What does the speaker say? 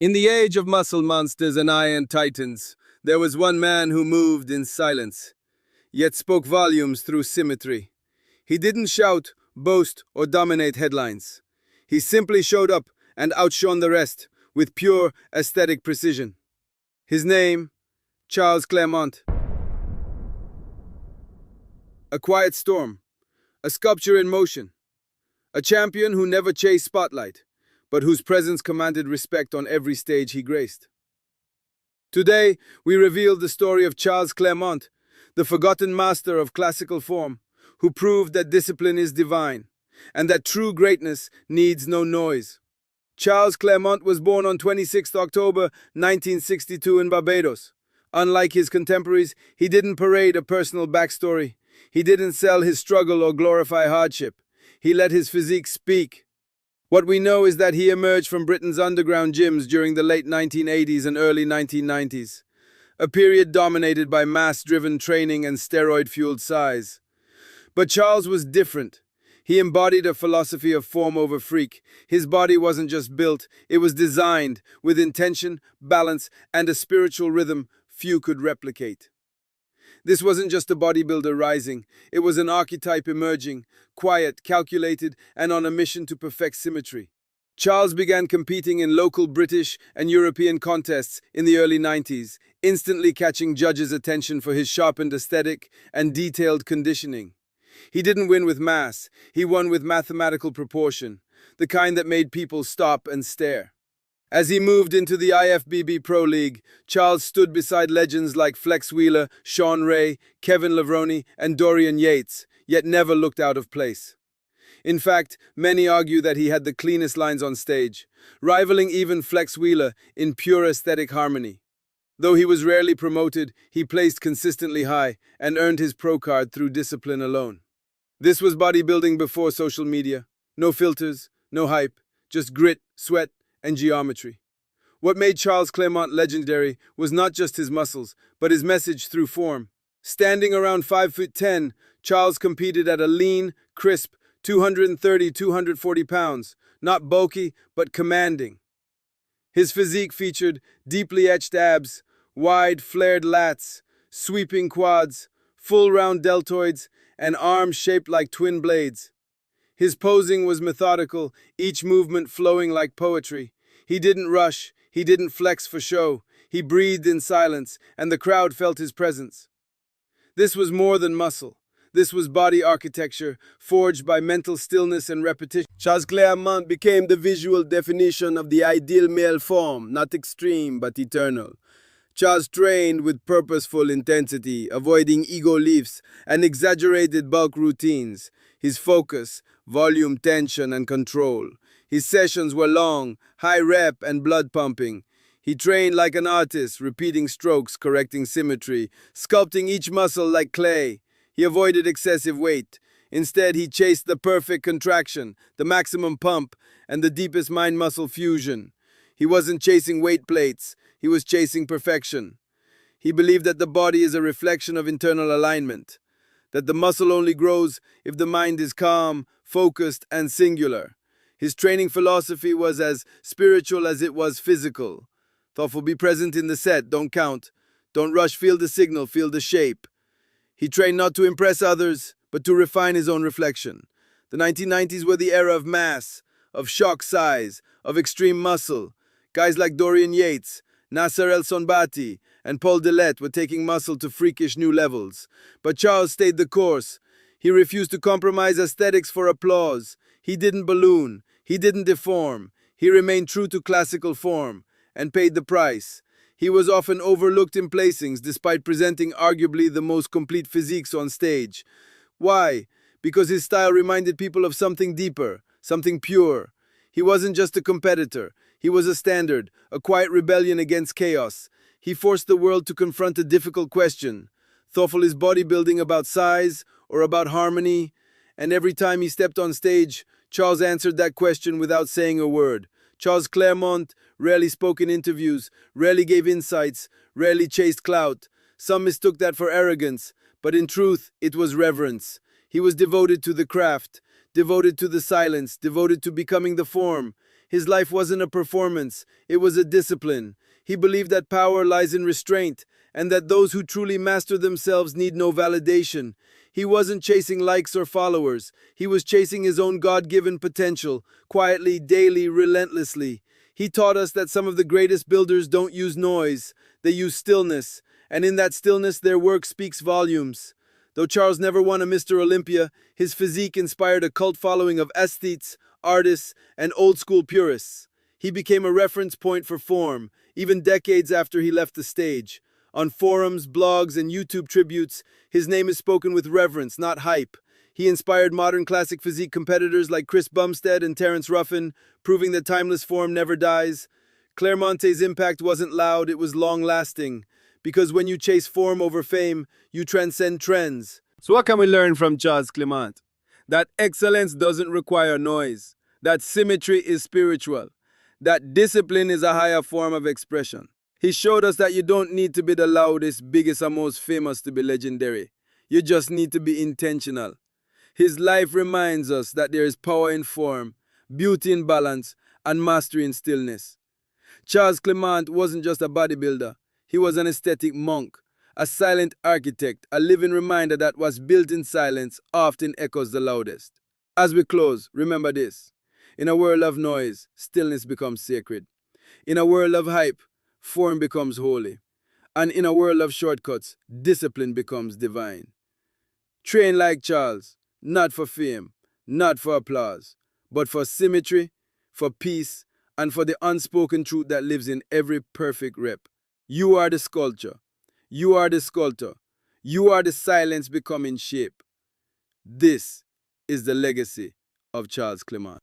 In the age of muscle monsters and iron titans, there was one man who moved in silence, yet spoke volumes through symmetry. He didn't shout, boast, or dominate headlines. He simply showed up and outshone the rest with pure aesthetic precision. His name, Charles Claremont. A quiet storm, a sculpture in motion, a champion who never chased spotlight, but whose presence commanded respect on every stage he graced. Today, we reveal the story of Charles Claremont, the forgotten master of classical form, who proved that discipline is divine, and that true greatness needs no noise. Charles Claremont was born on 26 October 1962 in Barbados. Unlike his contemporaries, he didn't parade a personal backstory. He didn't sell his struggle or glorify hardship. He let his physique speak. What we know is that he emerged from Britain's underground gyms during the late 1980s and early 1990s, a period dominated by mass-driven training and steroid-fueled size. But Charles was different. He embodied a philosophy of form over freak. His body wasn't just built, it was designed with intention, balance, and a spiritual rhythm few could replicate. This wasn't just a bodybuilder rising, it was an archetype emerging, quiet, calculated, and on a mission to perfect symmetry. Charles began competing in local British and European contests in the early 90s, instantly catching judges' attention for his sharpened aesthetic and detailed conditioning. He didn't win with mass, he won with mathematical proportion, the kind that made people stop and stare. As he moved into the IFBB Pro League, Charles stood beside legends like Flex Wheeler, Sean Ray, Kevin Levrone, and Dorian Yates, yet never looked out of place. In fact, many argue that he had the cleanest lines on stage, rivaling even Flex Wheeler in pure aesthetic harmony. Though he was rarely promoted, he placed consistently high and earned his pro card through discipline alone. This was bodybuilding before social media. No filters, no hype, just grit, sweat, and geometry. What made Charles Claremont legendary was not just his muscles, but his message through form. Standing around 5'10", Charles competed at a lean, crisp 230-240 pounds, not bulky, but commanding. His physique featured deeply etched abs, wide flared lats, sweeping quads, full round deltoids, and arms shaped like twin blades. His posing was methodical, each movement flowing like poetry. He didn't rush, he didn't flex for show. He breathed in silence, and the crowd felt his presence. This was more than muscle. This was body architecture, forged by mental stillness and repetition. Charles Claremont became the visual definition of the ideal male form, not extreme but eternal. Charles trained with purposeful intensity, avoiding ego lifts and exaggerated bulk routines. His focus, volume, tension, and control. His sessions were long, high rep, and blood pumping. He trained like an artist, repeating strokes, correcting symmetry, sculpting each muscle like clay. He avoided excessive weight. Instead, he chased the perfect contraction, the maximum pump, and the deepest mind-muscle fusion. He wasn't chasing weight plates, he was chasing perfection. He believed that the body is a reflection of internal alignment, that the muscle only grows if the mind is calm, focused, and singular. His training philosophy was as spiritual as it was physical. Thoughtful, be present in the set, don't count. Don't rush, feel the signal, feel the shape. He trained not to impress others, but to refine his own reflection. The 1990s were the era of mass, of shock size, of extreme muscle. Guys like Dorian Yates, Nasser El Sonbati, and Paul Dillette were taking muscle to freakish new levels. But Charles stayed the course. He refused to compromise aesthetics for applause. He didn't balloon. He didn't deform. He remained true to classical form, and paid the price. He was often overlooked in placings despite presenting arguably the most complete physiques on stage. Why? Because his style reminded people of something deeper, something pure. He wasn't just a competitor. He was a standard, a quiet rebellion against chaos. He forced the world to confront a difficult question. Thoughtful, is bodybuilding about size or about harmony? And every time he stepped on stage, Charles answered that question without saying a word. Charles Claremont rarely spoke in interviews, rarely gave insights, rarely chased clout. Some mistook that for arrogance, but in truth, it was reverence. He was devoted to the craft, devoted to the silence, devoted to becoming the form. His life wasn't a performance, it was a discipline. He believed that power lies in restraint, and that those who truly master themselves need no validation. He wasn't chasing likes or followers. He was chasing his own God-given potential, quietly, daily, relentlessly. He taught us that some of the greatest builders don't use noise, they use stillness, and in that stillness their work speaks volumes. Though Charles never won a Mr. Olympia, his physique inspired a cult following of aesthetes, artists, and old-school purists. He became a reference point for form, even decades after he left the stage. On forums, blogs, and YouTube tributes, his name is spoken with reverence, not hype. He inspired modern classic physique competitors like Chris Bumstead and Terence Ruffin, proving that timeless form never dies. Clairmonte's impact wasn't loud, it was long-lasting. Because when you chase form over fame, you transcend trends. So what can we learn from Charles Claremont? That excellence doesn't require noise. That symmetry is spiritual. That discipline is a higher form of expression. He showed us that you don't need to be the loudest, biggest, or most famous to be legendary. You just need to be intentional. His life reminds us that there is power in form, beauty in balance, and mastery in stillness. Charles Claremont wasn't just a bodybuilder. He was an aesthetic monk, a silent architect, a living reminder that what's built in silence often echoes the loudest. As we close, remember this. In a world of noise, stillness becomes sacred. In a world of hype, form becomes holy. And in a world of shortcuts, discipline becomes divine. Train like Charles, not for fame, not for applause, but for symmetry, for peace, and for the unspoken truth that lives in every perfect rep. You are the sculpture. You are the sculptor. You are the silence becoming shape. This is the legacy of Charles Claremont.